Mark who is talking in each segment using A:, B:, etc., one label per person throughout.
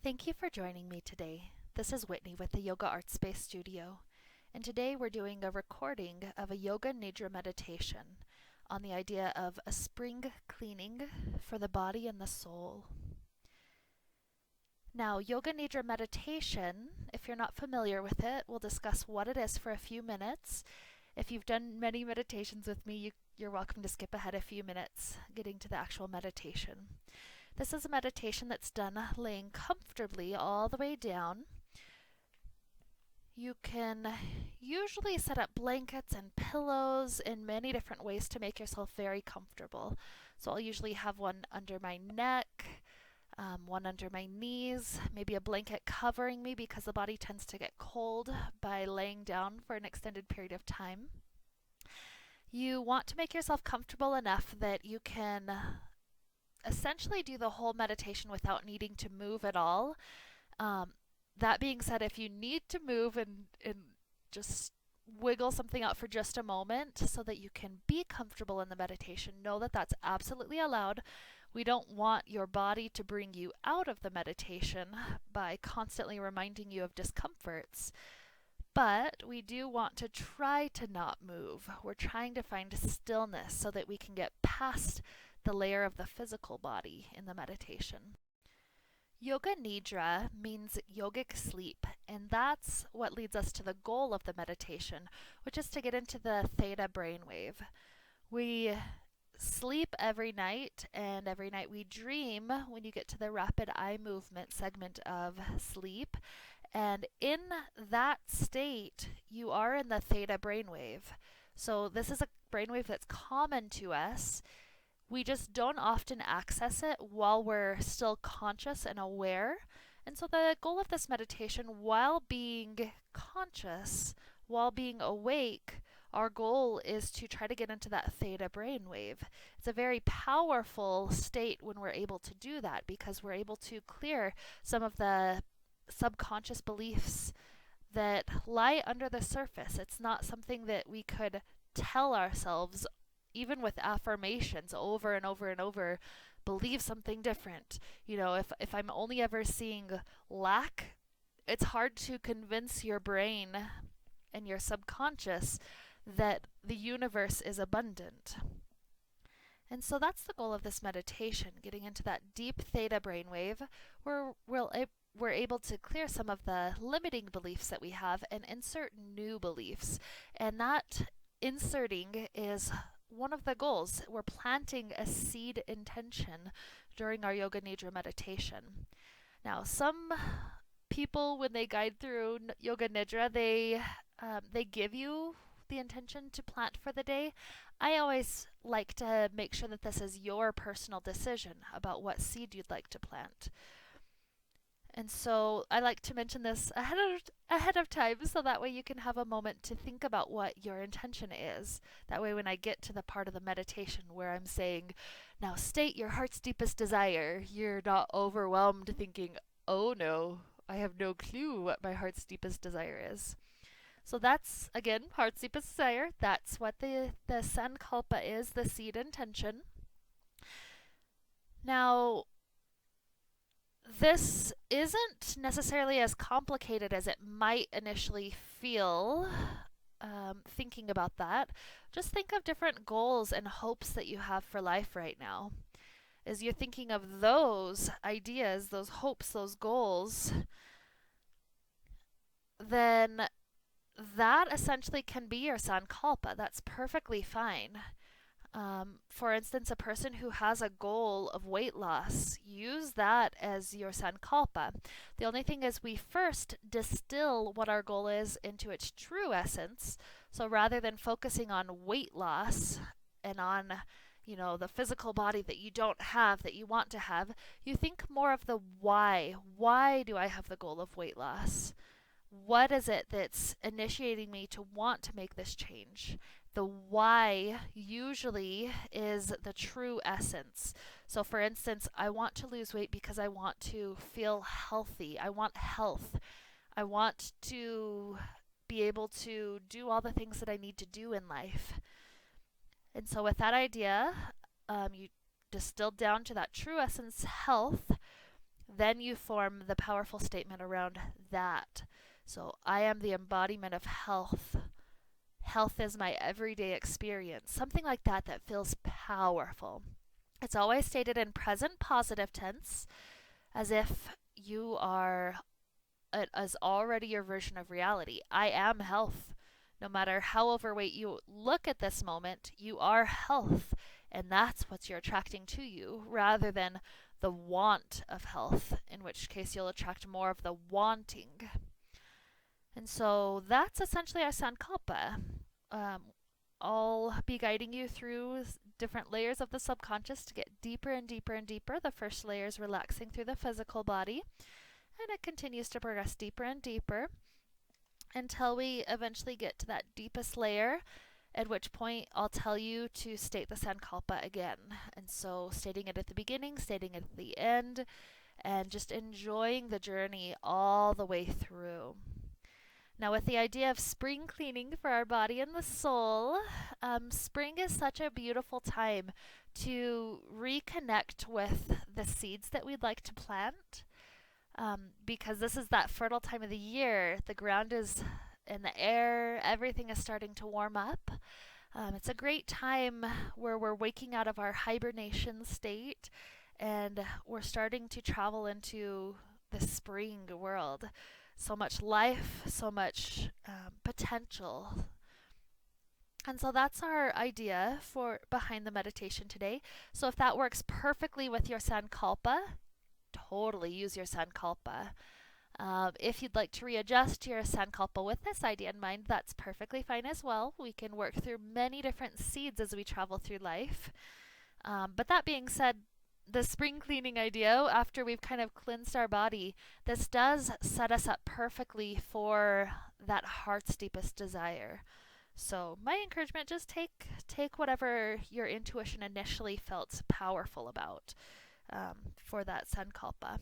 A: Thank you for joining me today. This is Whitney with the Yoga Art Space Studio, and today we're doing a recording of a Yoga Nidra meditation on the idea of a spring cleaning for the body and the soul. Now, Yoga Nidra meditation, if you're not familiar with it, we'll discuss what it is for a few minutes. If you've done many meditations with me, you're welcome to skip ahead a few minutes getting to the actual meditation. This is a meditation that's done laying comfortably all the way down. You can usually set up blankets and pillows in many different ways to make yourself very comfortable. So I'll usually have one under my neck, one under my knees, maybe a blanket covering me because the body tends to get cold by laying down for an extended period of time. You want to make yourself comfortable enough that you can essentially do the whole meditation without needing to move at all. That being said, if you need to move and just wiggle something out for just a moment so that you can be comfortable in the meditation, know that that's absolutely allowed. We don't want your body to bring you out of the meditation by constantly reminding you of discomforts. But we do want to try to not move. We're trying to find stillness so that we can get past the layer of the physical body in the meditation. Yoga Nidra means yogic sleep, and that's what leads us to the goal of the meditation, which is to get into the theta brainwave. We sleep every night, and every night we dream when you get to the rapid eye movement segment of sleep. And in that state, you are in the theta brainwave. So this is a brainwave that's common to us. We just don't often access it while we're still conscious and aware. And so the goal of this meditation, while being conscious, while being awake, our goal is to try to get into that theta brainwave. It's a very powerful state when we're able to do that because we're able to clear some of the subconscious beliefs that lie under the surface. It's not something that we could tell ourselves even with affirmations over and over and over, believe something different. You know, if I'm only ever seeing lack, it's hard to convince your brain and your subconscious that the universe is abundant. And so that's the goal of this meditation, getting into that deep theta brainwave where we're able to clear some of the limiting beliefs that we have and insert new beliefs. And that inserting is one of the goals. We're planting a seed intention during our Yoga Nidra meditation. Now, some people, when they guide through Yoga Nidra, they give you the intention to plant for the day. I always like to make sure that this is your personal decision about what seed you'd like to plant. And so I like to mention this ahead of time so that way you can have a moment to think about what your intention is. That way when I get to the part of the meditation where I'm saying, now state your heart's deepest desire, you're not overwhelmed thinking, oh no, I have no clue what my heart's deepest desire is. So that's, again, heart's deepest desire. That's what the sankalpa is, the seed intention. Now, this isn't necessarily as complicated as it might initially feel thinking about that. Just think of different goals and hopes that you have for life right now. As you're thinking of those ideas, those hopes, those goals, then that essentially can be your sankalpa. That's perfectly fine. For instance, a person who has a goal of weight loss, use that as your sankalpa. The only thing is we first distill what our goal is into its true essence. So rather than focusing on weight loss and on, you know, the physical body that you don't have, that you want to have, you think more of the why. Why do I have the goal of weight loss? What is it that's initiating me to want to make this change? The why usually is the true essence. So for instance, I want to lose weight because I want to feel healthy. I want health. I want to be able to do all the things that I need to do in life. And so with that idea, you distill down to that true essence, health. Then you form the powerful statement around that. So I am the embodiment of health. Health is my everyday experience. Something like that that feels powerful. It's always stated in present positive tense, as if you are as already your version of reality. I am health. No matter how overweight you look at this moment, you are health. And that's what you're attracting to you, rather than the want of health, in which case you'll attract more of the wanting. And so that's essentially our Sankalpa. I'll be guiding you through different layers of the subconscious to get deeper and deeper and deeper. The first layer is relaxing through the physical body, and it continues to progress deeper and deeper until we eventually get to that deepest layer, at which point I'll tell you to state the Sankalpa again. And so stating it at the beginning, stating it at the end, and just enjoying the journey all the way through. Now, with the idea of spring cleaning for our body and the soul, spring is such a beautiful time to reconnect with the seeds that we'd like to plant, because this is that fertile time of the year. The ground is in the air, everything is starting to warm up. It's a great time where we're waking out of our hibernation state and we're starting to travel into the spring world. So much life, so much potential. And so that's our idea for behind the meditation today. So if that works perfectly with your Sankalpa, totally use your Sankalpa. If you'd like to readjust your Sankalpa with this idea in mind, that's perfectly fine as well. We can work through many different seeds as we travel through life. But that being said, the spring cleaning idea, after we've kind of cleansed our body, this does set us up perfectly for that heart's deepest desire. So my encouragement, just take whatever your intuition initially felt powerful about for that Sankalpa.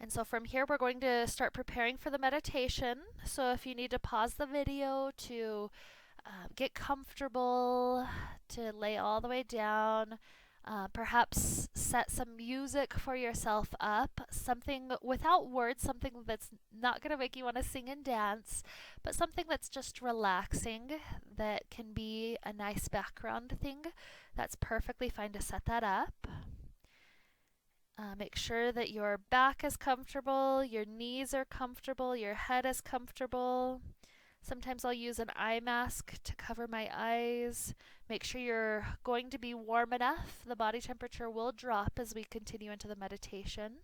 A: And so from here, we're going to start preparing for the meditation. So if you need to pause the video to get comfortable, to lay all the way down, perhaps set some music for yourself up, something without words, something that's not going to make you want to sing and dance, but something that's just relaxing, that can be a nice background thing. That's perfectly fine to set that up. Make sure that your back is comfortable, your knees are comfortable, your head is comfortable. Sometimes I'll use an eye mask to cover my eyes. Make sure you're going to be warm enough. The body temperature will drop as we continue into the meditation.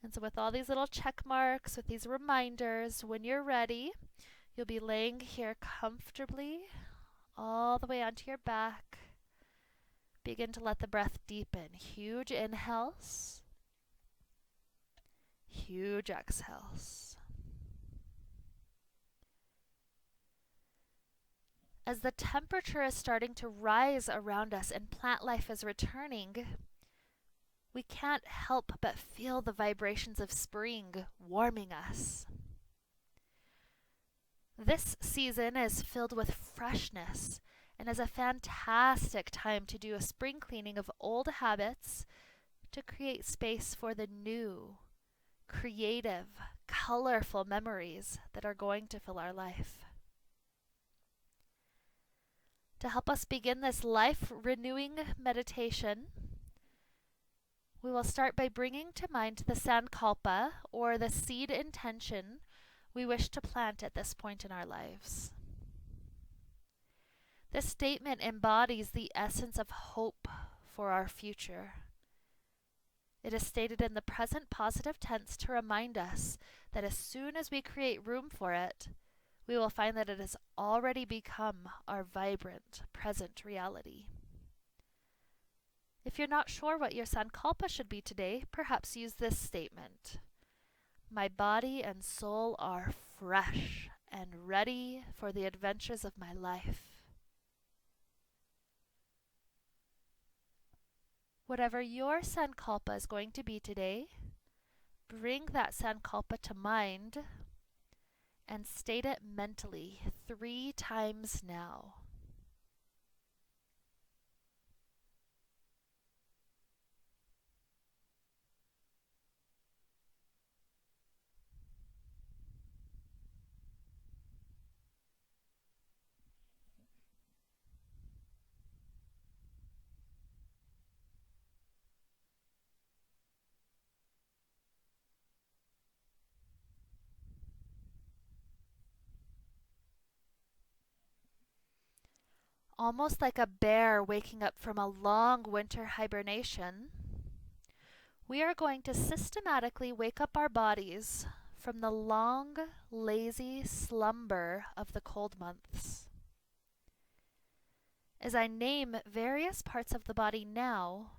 A: And so with all these little check marks, with these reminders, when you're ready, you'll be laying here comfortably all the way onto your back. Begin to let the breath deepen. Huge inhales, huge exhales. As the temperature is starting to rise around us and plant life is returning, we can't help but feel the vibrations of spring warming us. This season is filled with freshness and is a fantastic time to do a spring cleaning of old habits to create space for the new, creative, colorful memories that are going to fill our life. To help us begin this life-renewing meditation, we will start by bringing to mind the Sankalpa, or the seed intention we wish to plant at this point in our lives. This statement embodies the essence of hope for our future. It is stated in the present positive tense to remind us that as soon as we create room for it, we will find that it has already become our vibrant, present reality. If you're not sure what your Sankalpa should be today, perhaps use this statement. My body and soul are fresh and ready for the adventures of my life. Whatever your Sankalpa is going to be today, bring that Sankalpa to mind and state it mentally 3 times now. Almost like a bear waking up from a long winter hibernation, we are going to systematically wake up our bodies from the long, lazy slumber of the cold months. As I name various parts of the body now,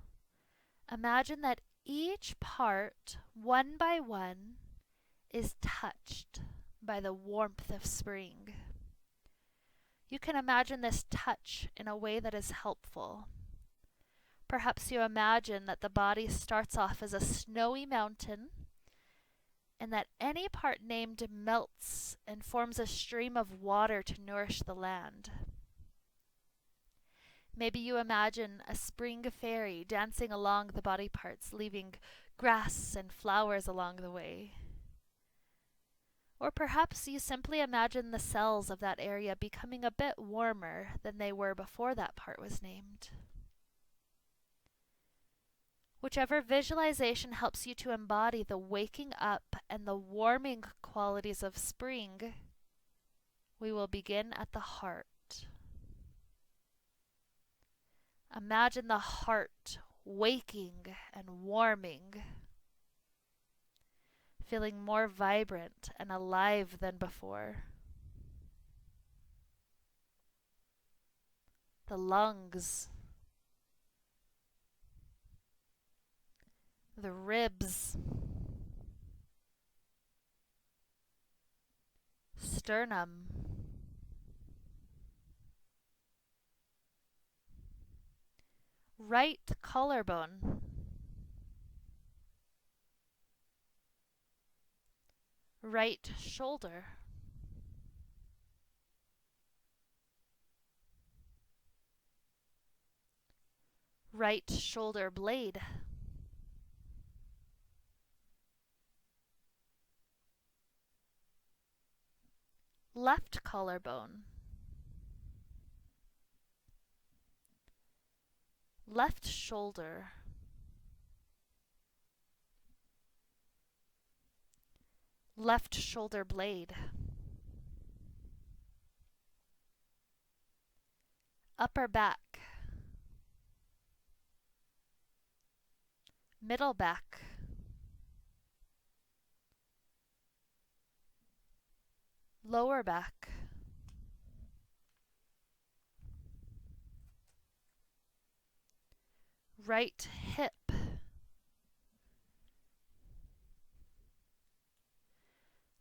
A: imagine that each part, one by one, is touched by the warmth of spring. You can imagine this touch in a way that is helpful. Perhaps you imagine that the body starts off as a snowy mountain, and that any part named melts and forms a stream of water to nourish the land. Maybe you imagine a spring fairy dancing along the body parts, leaving grass and flowers along the way. Or perhaps you simply imagine the cells of that area becoming a bit warmer than they were before that part was named. Whichever visualization helps you to embody the waking up and the warming qualities of spring, we will begin at the heart. Imagine the heart waking and warming, feeling more vibrant and alive than before. The lungs, the ribs, sternum, right collarbone, right shoulder, right shoulder blade, left collarbone, left shoulder, left shoulder blade, upper back, middle back, lower back, right hip,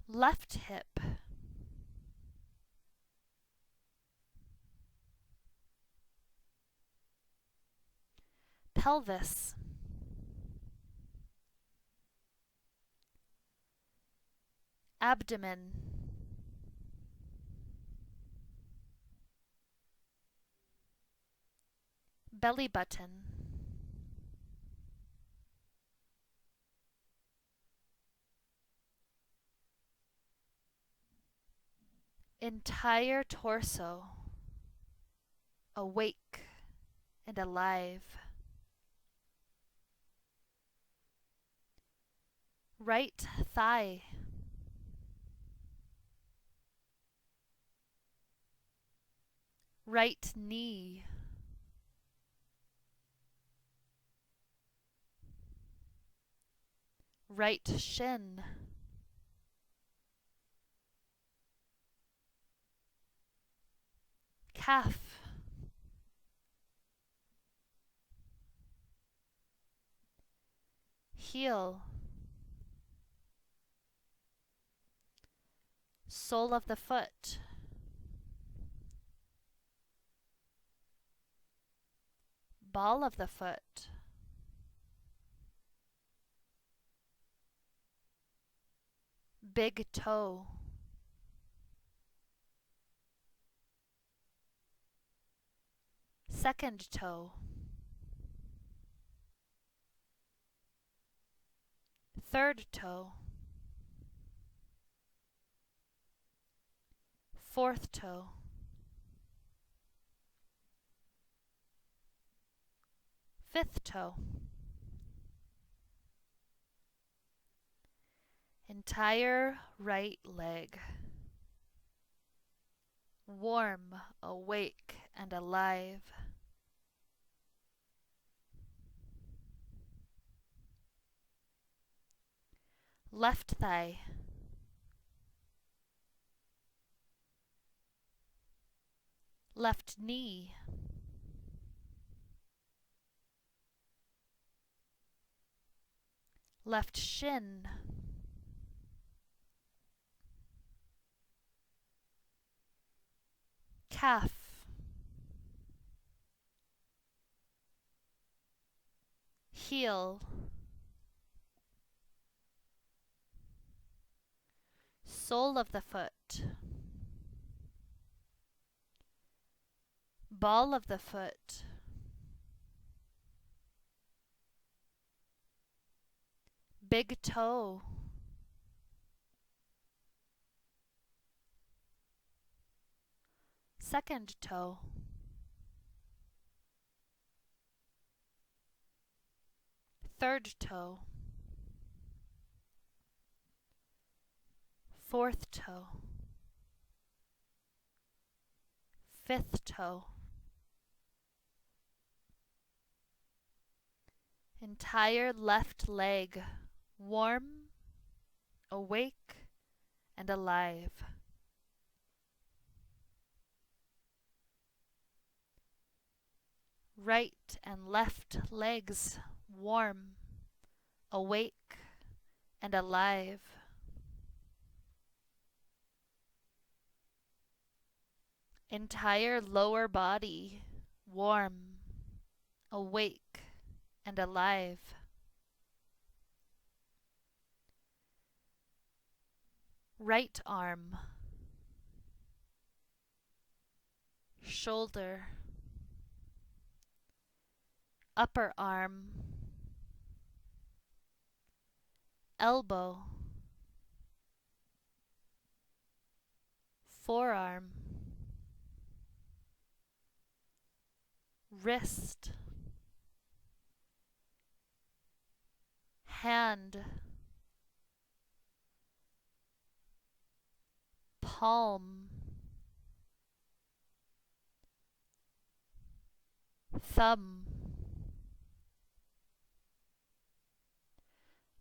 A: left hip, pelvis, abdomen, belly button, entire torso, awake and alive. Right thigh, right knee, right shin, calf, heel, sole of the foot, ball of the foot, big toe, second toe, third toe, fourth toe, fifth toe, entire right leg, warm, awake, and alive. Left thigh, left knee, left shin, calf, heel, sole of the foot, ball of the foot, big toe, second toe, third toe, fourth toe, fifth toe, entire left leg, warm, awake, and alive. Right and left legs, warm, awake, and alive. Entire lower body, warm, awake, and alive. Right arm, shoulder, upper arm, elbow, forearm, wrist, hand, palm, thumb,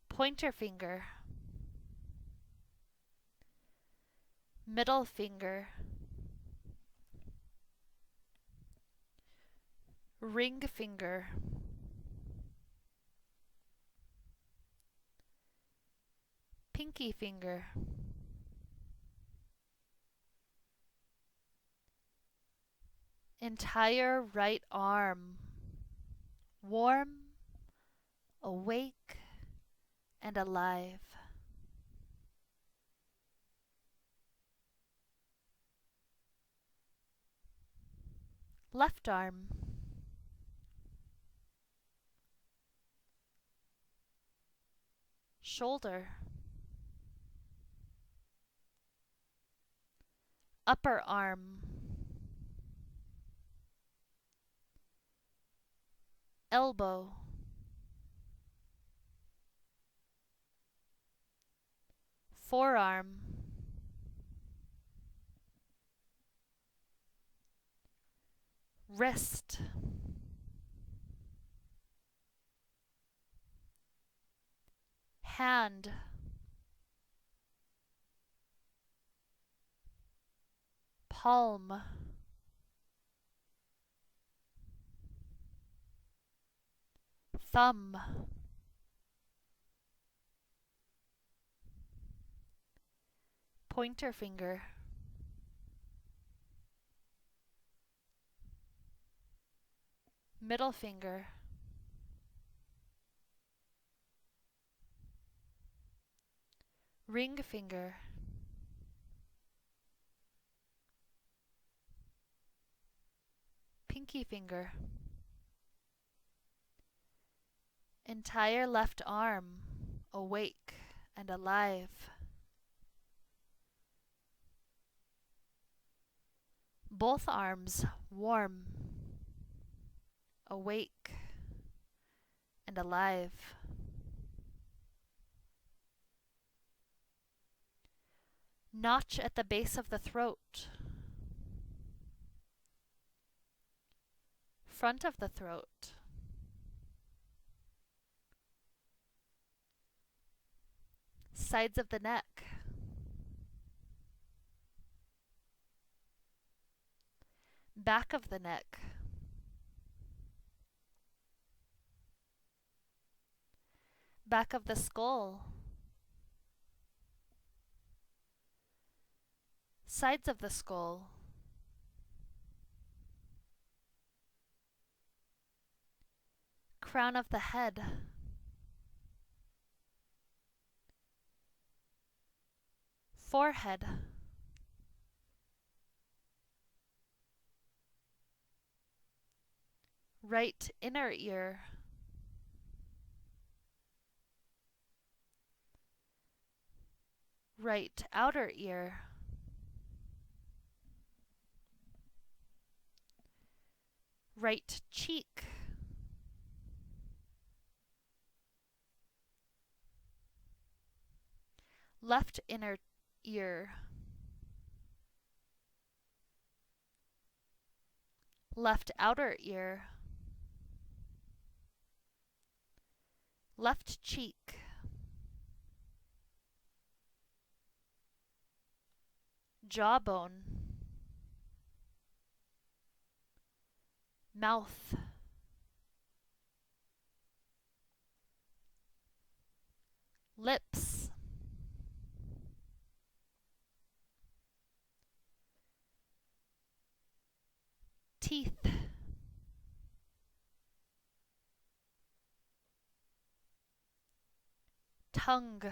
A: pointer finger, middle finger, ring finger, pinky finger, entire right arm, warm, awake, and alive. Left arm, shoulder, upper arm, elbow, forearm, wrist, hand, palm, thumb, pointer finger, middle finger, ring finger, pinky finger, entire left arm, awake and alive. Both arms warm, awake, and alive. Notch at the base of the throat. front of the throat, sides of the neck, back of the neck, back of the skull, sides of the skull, crown of the head, forehead, right inner ear, right outer ear, right cheek, left inner ear, left outer ear, left cheek, jawbone, mouth, lips, teeth, tongue,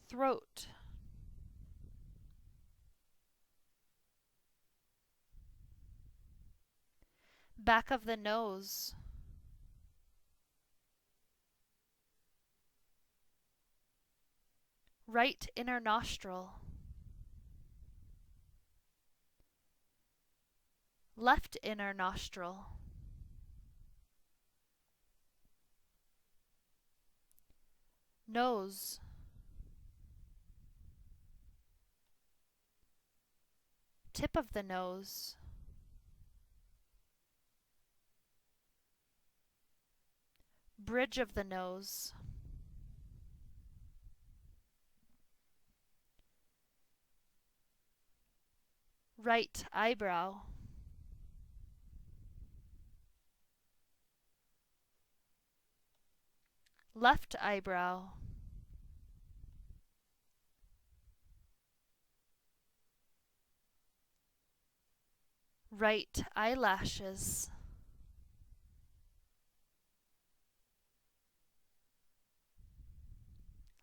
A: throat, back of the nose, right inner nostril, left inner nostril, nose, tip of the nose, bridge of the nose, right eyebrow, left eyebrow, right eyelashes,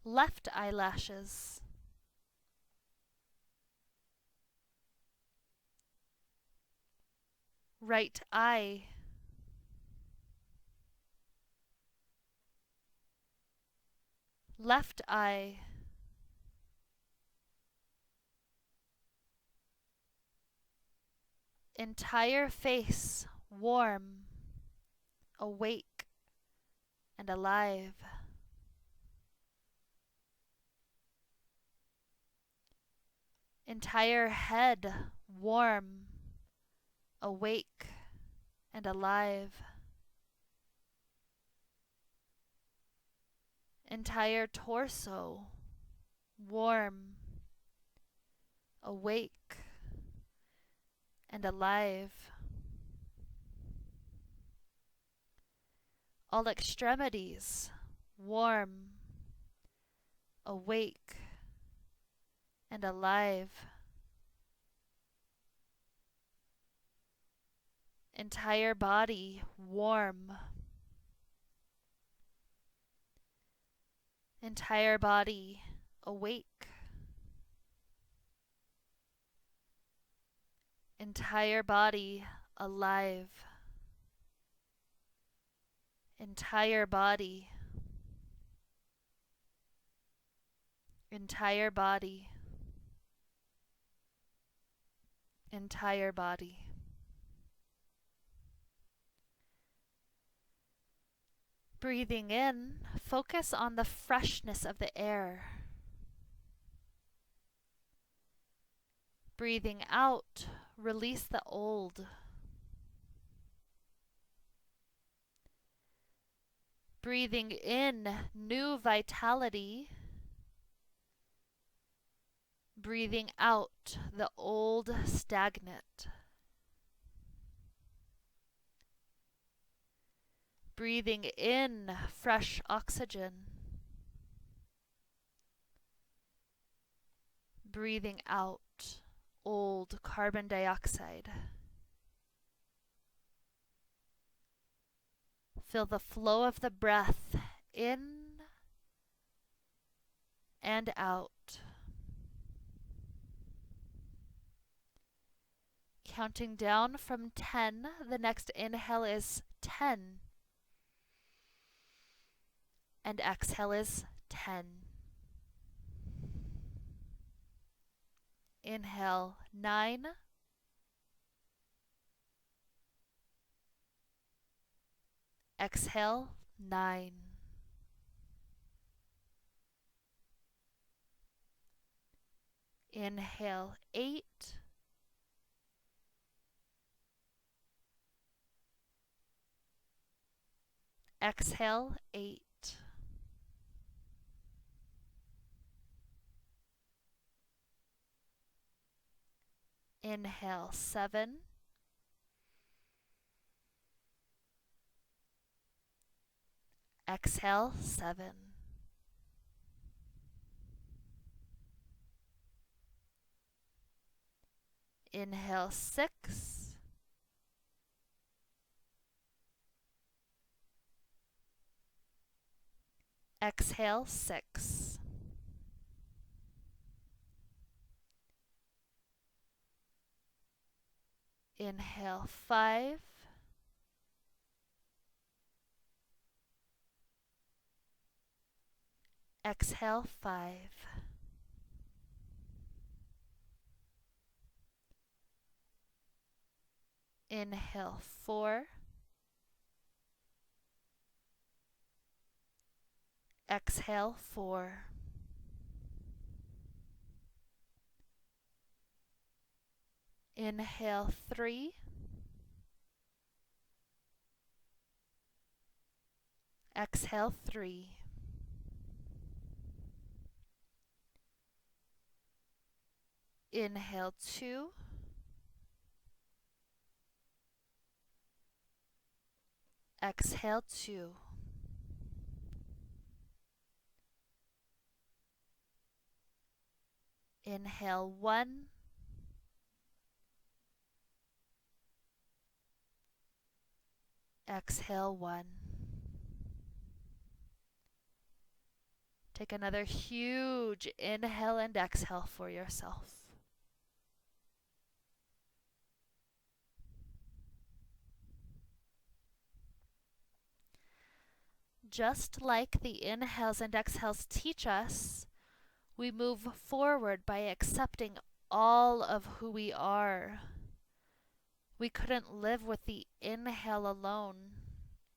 A: left eyelashes, right eye, left eye, entire face warm, awake, and alive. Entire head warm, awake, and alive. Entire torso warm, awake, and alive. All extremities warm, awake, and alive. Entire body warm. Entire body awake. Entire body alive. Entire body. Entire body. Entire body. Breathing in, focus on the freshness of the air. Breathing out, release the old. Breathing in, new vitality. Breathing out, the old stagnant. Breathing in, fresh oxygen. Breathing out, old carbon dioxide. Feel the flow of the breath in and out. Counting down from 10, the next inhale is 10. And exhale is 10. Inhale 9. Exhale 9. Inhale 8. Exhale 8. Inhale 7. Exhale 7. Inhale 6. Exhale 6. Inhale 5. Exhale 5. Inhale 4. Exhale 4. Inhale 3. Exhale 3. Inhale 2. Exhale 2. Inhale 1. Exhale 1. Take another huge inhale and exhale for yourself. Just like the inhales and exhales teach us, we move forward by accepting all of who we are. We couldn't live with the inhale alone,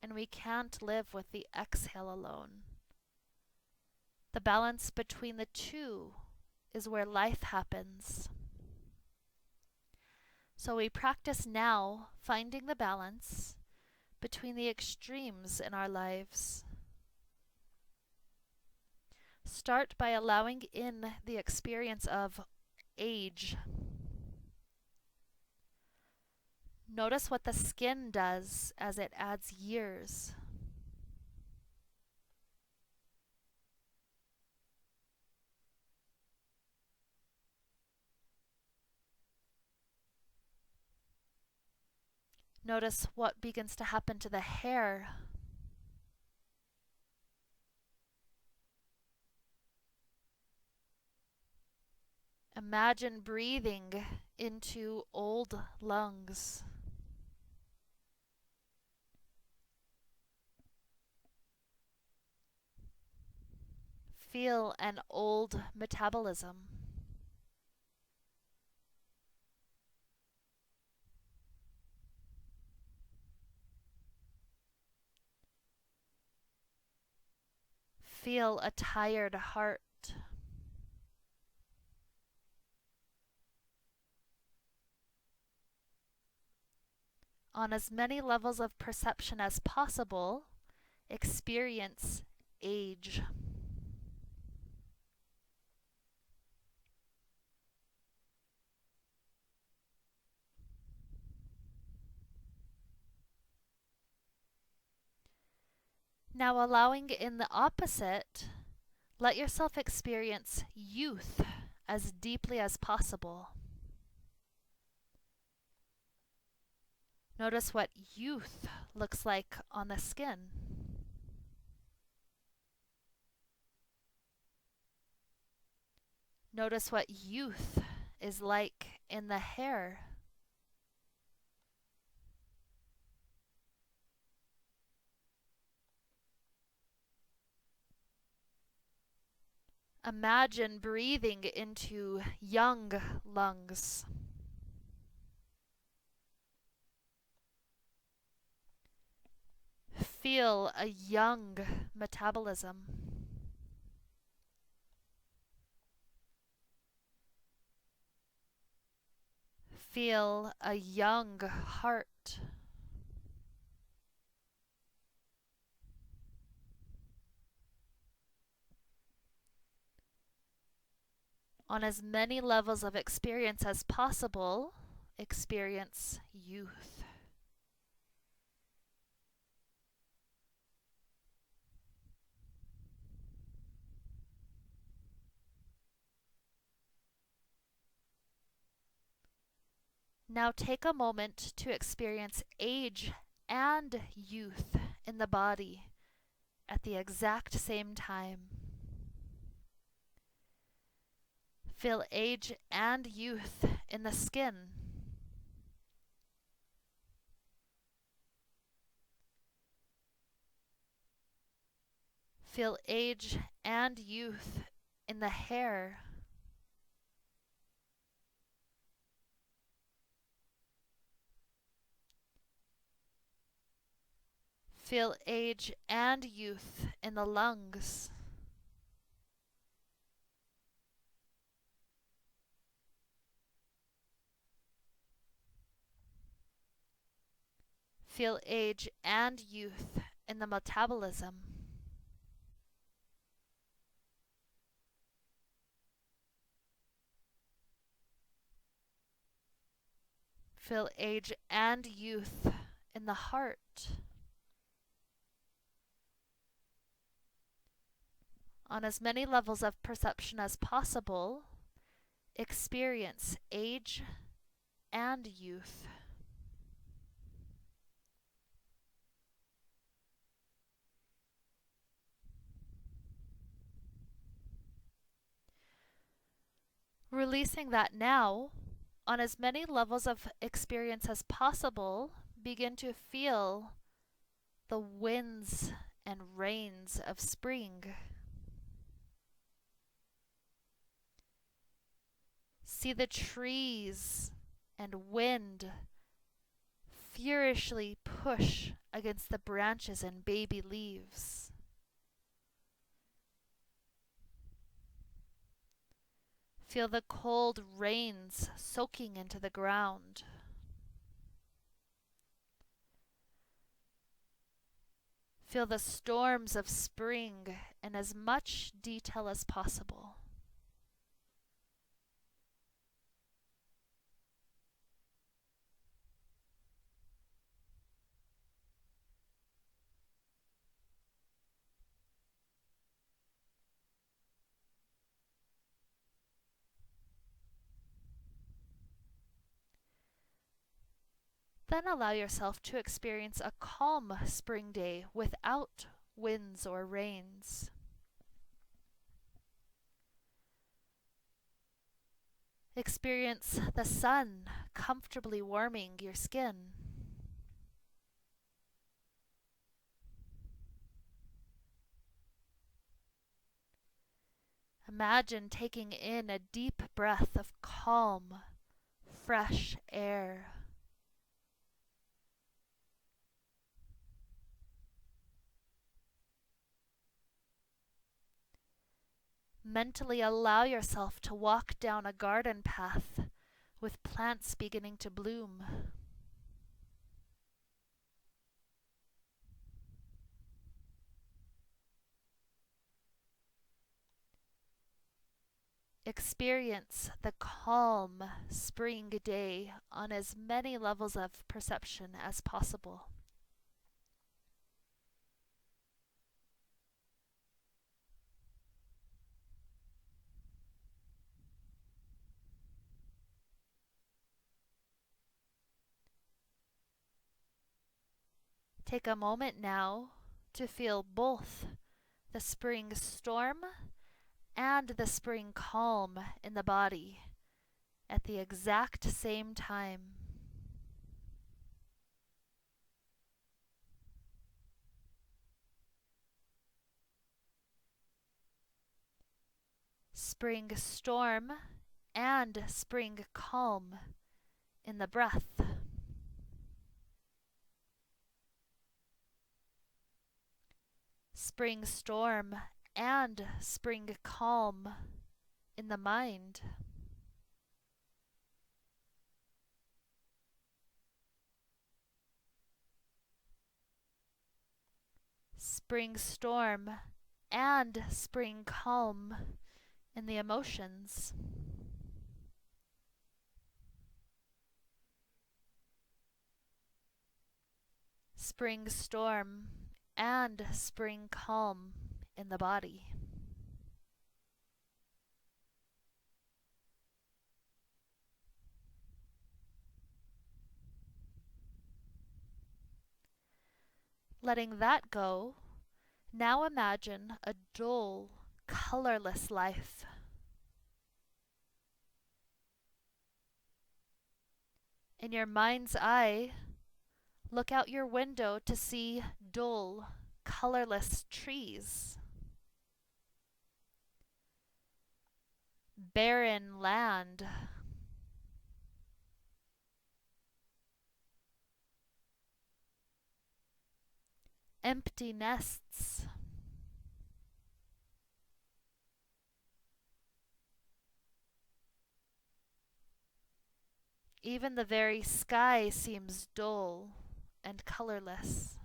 A: and we can't live with the exhale alone. The balance between the two is where life happens. So we practice now finding the balance between the extremes in our lives. Start by allowing in the experience of age. Notice what the skin does as it adds years. Notice what begins to happen to the hair. Imagine breathing into old lungs. Feel an old metabolism. Feel a tired heart. On as many levels of perception as possible, experience age. Now, allowing in the opposite, let yourself experience youth as deeply as possible. Notice what youth looks like on the skin. Notice what youth is like in the hair. Imagine breathing into young lungs. Feel a young metabolism. Feel a young heart. On as many levels of experience as possible, experience youth. Now take a moment to experience age and youth in the body at the exact same time. Feel age and youth in the skin. Feel age and youth in the hair. Feel age and youth in the lungs. Feel age and youth in the metabolism. Feel age and youth in the heart. On as many levels of perception as possible, experience age and youth. Releasing that now, on as many levels of experience as possible, begin to feel the winds and rains of spring. See the trees and wind furiously push against the branches and baby leaves. Feel the cold rains soaking into the ground. Feel the storms of spring in as much detail as possible. Then allow yourself to experience a calm spring day without winds or rains. Experience the sun comfortably warming your skin. Imagine taking in a deep breath of calm, fresh air. Mentally allow yourself to walk down a garden path with plants beginning to bloom. Experience the calm spring day on as many levels of perception as possible. Take a moment now to feel both the spring storm and the spring calm in the body at the exact same time. Spring storm and spring calm in the breath. Spring storm and spring calm in the mind. Spring storm and spring calm in the emotions. Spring storm and spring calm in the body. Letting that go, now imagine a dull, colorless life. In your mind's eye, look out your window to see dull, colorless trees, barren land, empty nests, even the very sky seems dull and colorless.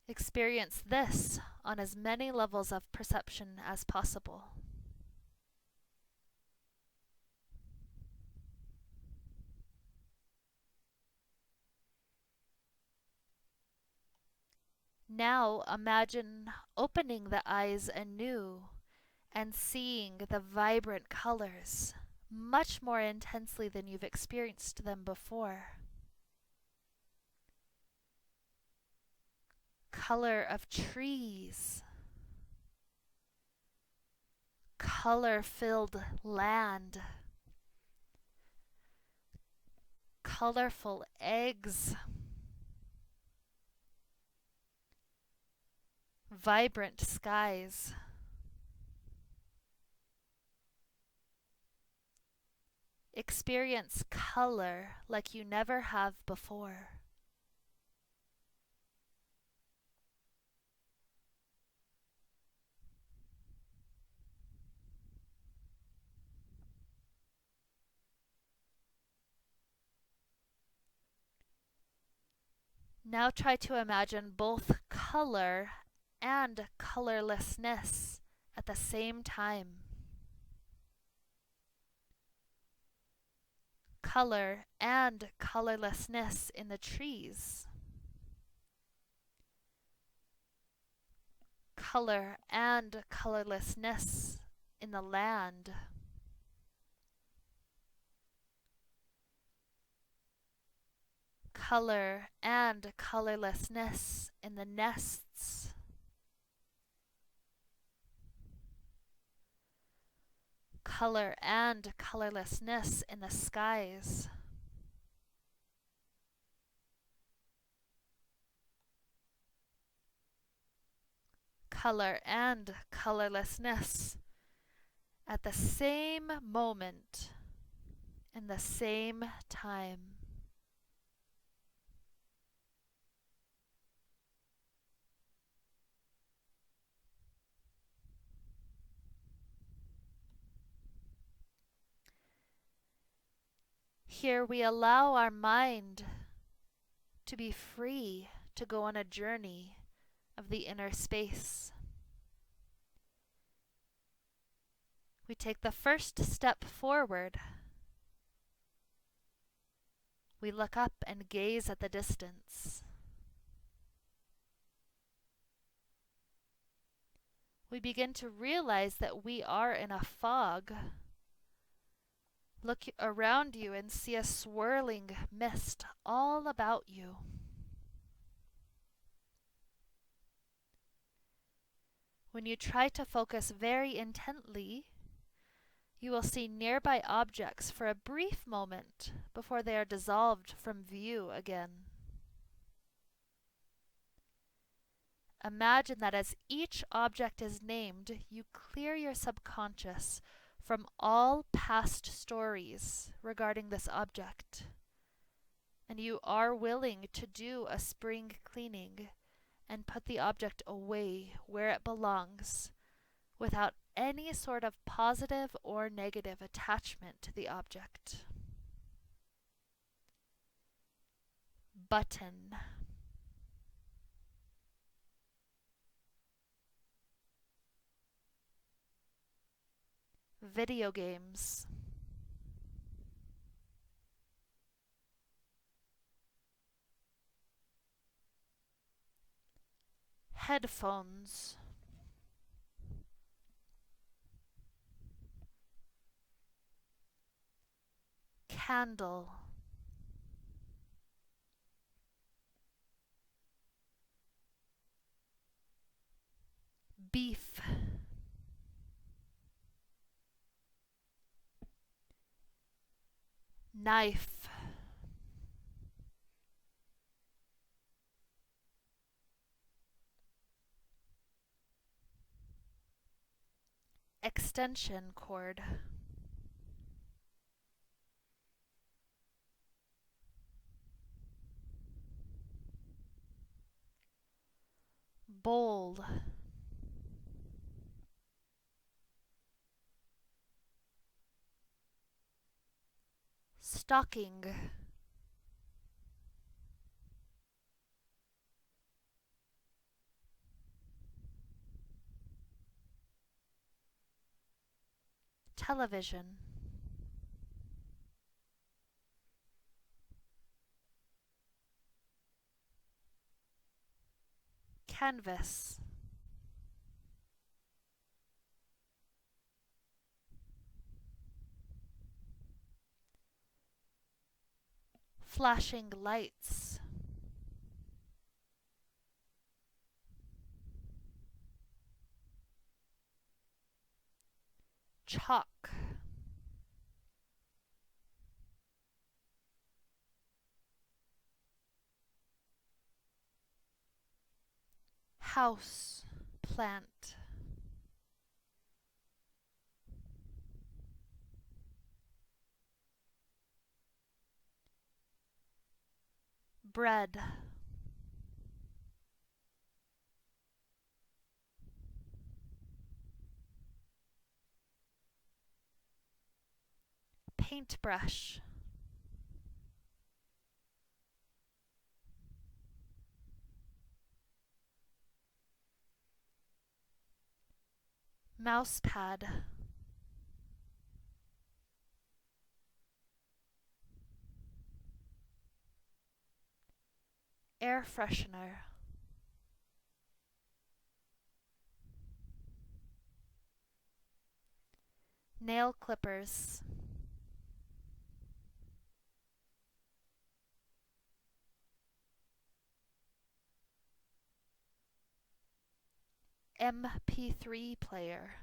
A: Experience this on as many levels of perception as possible. Now imagine opening the eyes anew and seeing the vibrant colors much more intensely than you've experienced them before. Color of trees, color-filled land, colorful eggs, vibrant skies. Experience color like you never have before. Now try to imagine both color and colorlessness at the same time. Color and colorlessness in the trees. Color and colorlessness in the land. Color and colorlessness in the nests. Color and colorlessness in the skies. Color and colorlessness at the same moment, in the same time. Here we allow our mind to be free to go on a journey of the inner space. We take the first step forward. We look up and gaze at the distance. We begin to realize that we are in a fog. Look around you and see a swirling mist all about you. When you try to focus very intently, you will see nearby objects for a brief moment before they are dissolved from view again. Imagine that as each object is named, you clear your subconscious from all past stories regarding this object, and you are willing to do a spring cleaning and put the object away where it belongs without any sort of positive or negative attachment to the object. Button. Video games. Headphones. Candle. Beef. Knife. Extension cord. Bowl. Stocking. Television. Canvas. Flashing lights. Chalk. House plant. Bread. Paintbrush. Mousepad. Air freshener. Nail clippers. MP3 player.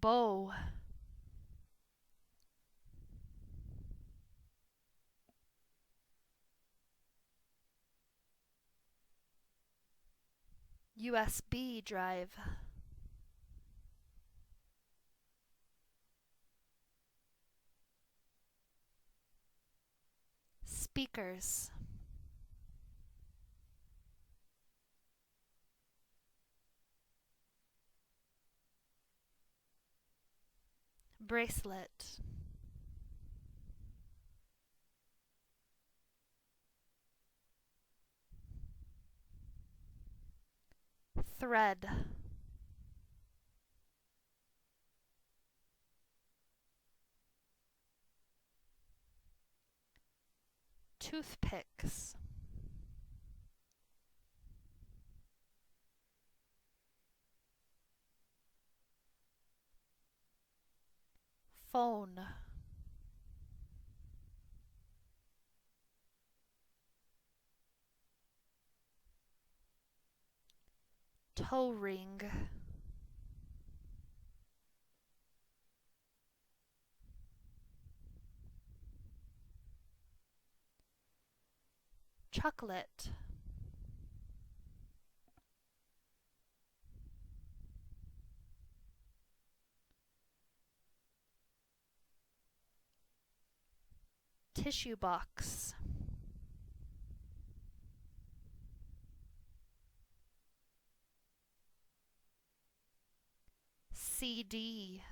A: Bow. USB drive. Speakers. bracelet, thread, toothpicks, phone, toe ring, chocolate, tissue box, CD,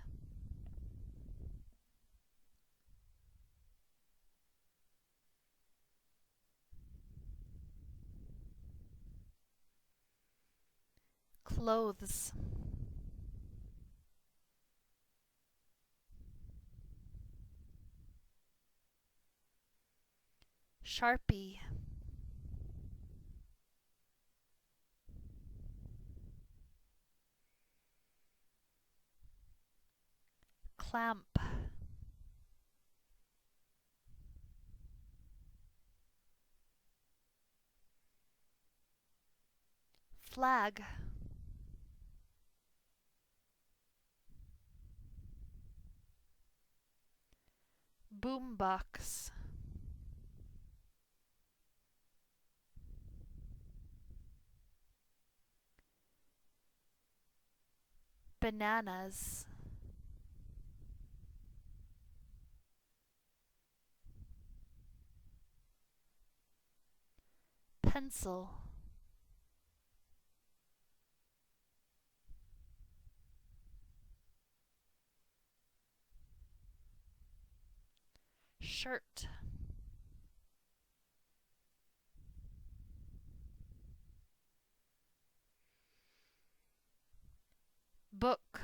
A: clothes, Sharpie, clamp, flag, boombox, bananas, pencil, shirt, book,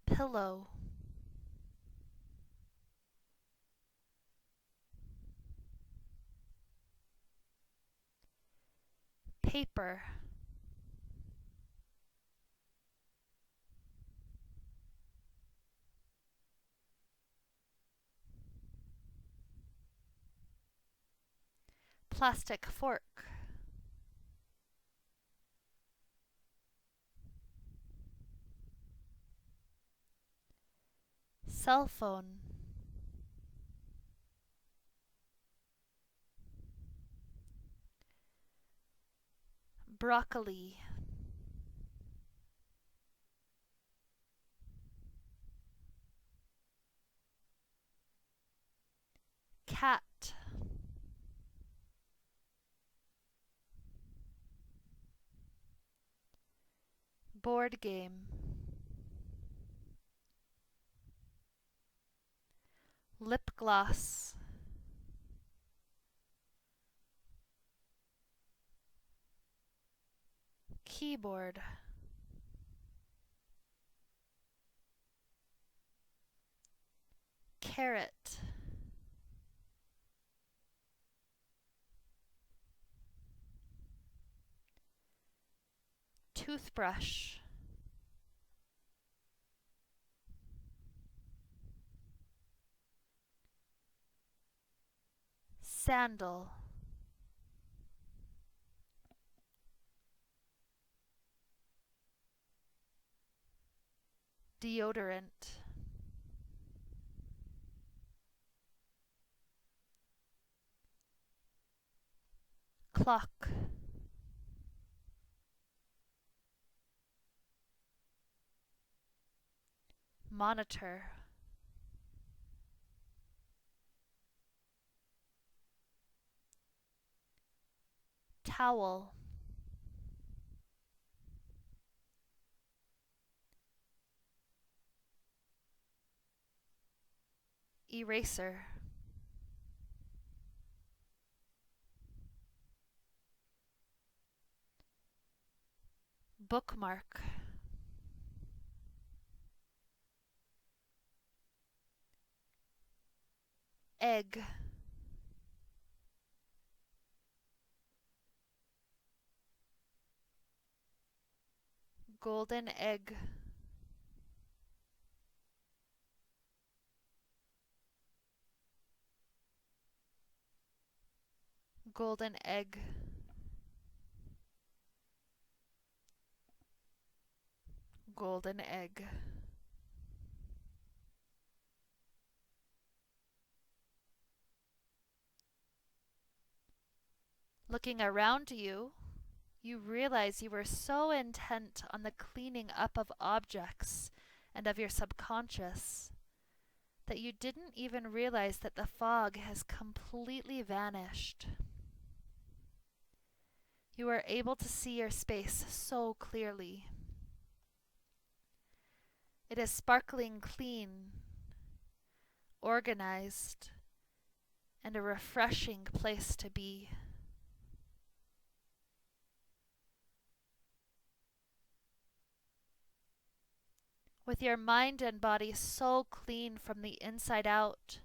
A: pillow, paper, plastic fork, cell phone, broccoli, cat, board game, lip gloss, keyboard, carrot, toothbrush, sandal, deodorant, clock, monitor, towel, eraser, bookmark, egg, golden egg, golden egg, golden egg. Looking around you, you realize you were so intent on the cleaning up of objects and of your subconscious that you didn't even realize that the fog has completely vanished. You are able to see your space so clearly. It is sparkling clean, organized, and a refreshing place to be. With your mind and body so clean from the inside out,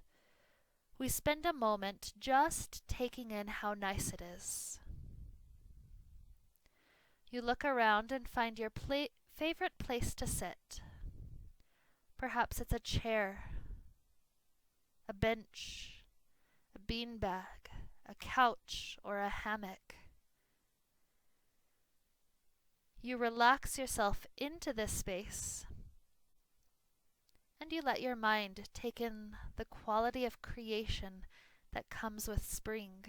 A: we spend a moment just taking in how nice it is. You look around and find your favorite place to sit. Perhaps it's a chair, a bench, a beanbag, a couch, or a hammock. You relax yourself into this space, and you let your mind take in the quality of creation that comes with spring.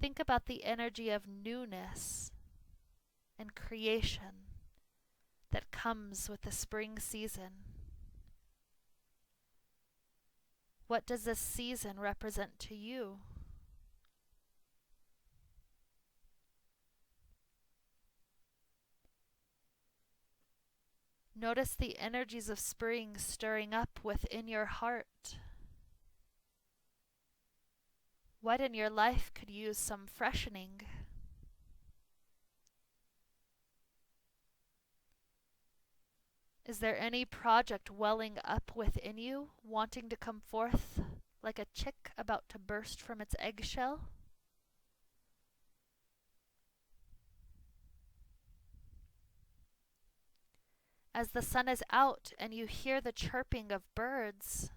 A: Think about the energy of newness and creation that comes with the spring season. What does this season represent to you? Notice the energies of spring stirring up within your heart. What in your life could use some freshening? Is there any project welling up within you, wanting to come forth like a chick about to burst from its eggshell? As the sun is out and you hear the chirping of birds,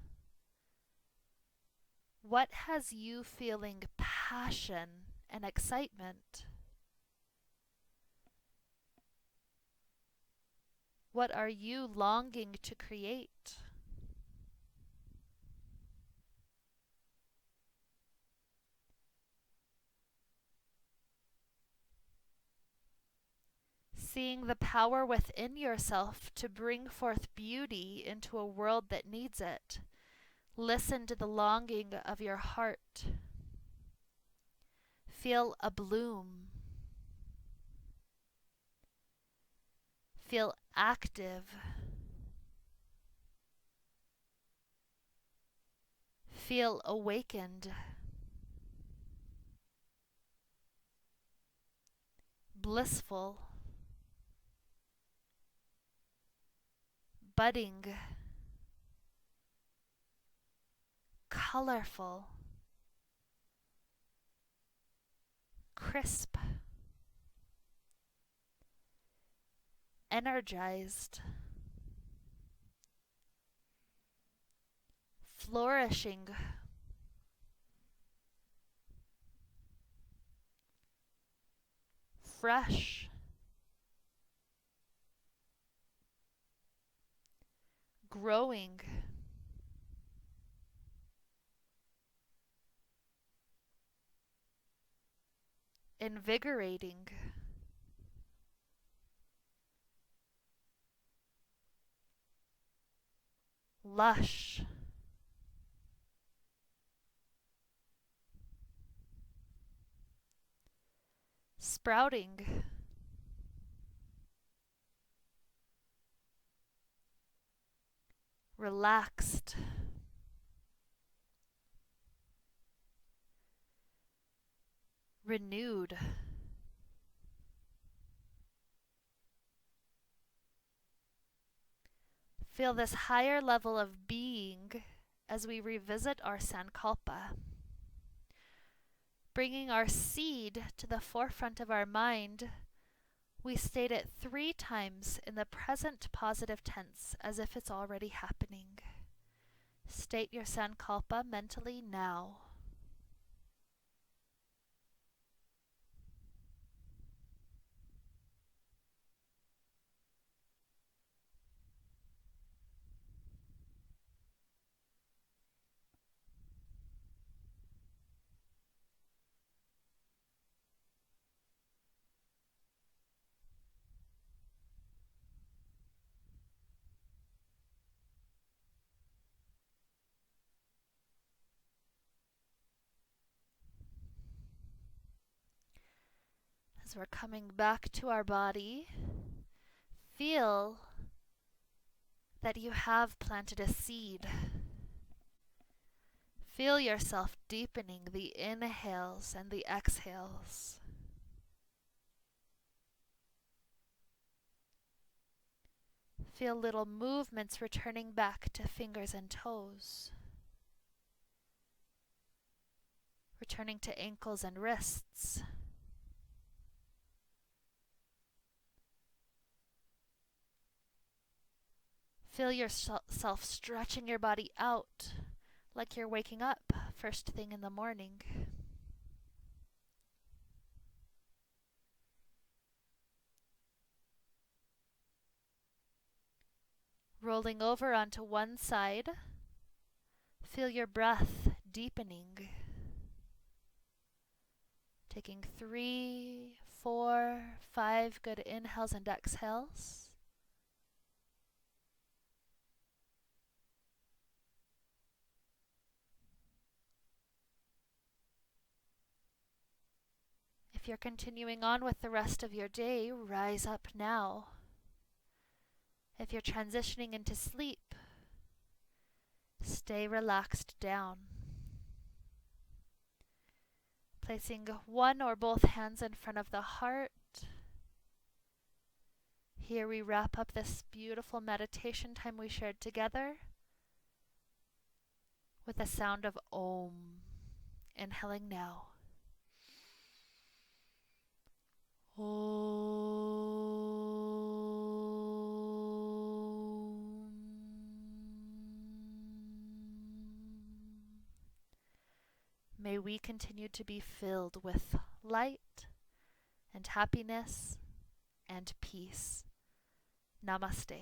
A: what has you feeling passion and excitement? What are you longing to create? Seeing the power within yourself to bring forth beauty into a world that needs it. Listen to the longing of your heart. Feel a bloom. Feel active. Feel awakened. Blissful. Budding. Colorful. Crisp. Energized. Flourishing. Fresh. Growing. Invigorating. Lush. Sprouting. relaxed, renewed. Feel this higher level of being as we revisit our sankalpa, bringing our seed to the forefront of our mind. We state it 3 times in the present positive tense as if it's already happening. State your sankalpa mentally now. As we're coming back to our body, feel that you have planted a seed. Feel yourself deepening the inhales and the exhales. Feel little movements returning back to fingers and toes, returning to ankles and wrists. Feel yourself stretching your body out like you're waking up first thing in the morning. Rolling over onto one side, feel your breath deepening. Taking 3, 4, 5 good inhales and exhales. If you're continuing on with the rest of your day, rise up now. If you're transitioning into sleep, stay relaxed down. Placing one or both hands in front of the heart. Here we wrap up this beautiful meditation time we shared together with the sound of Om. Inhaling now. May we continue to be filled with light and happiness and peace. Namaste.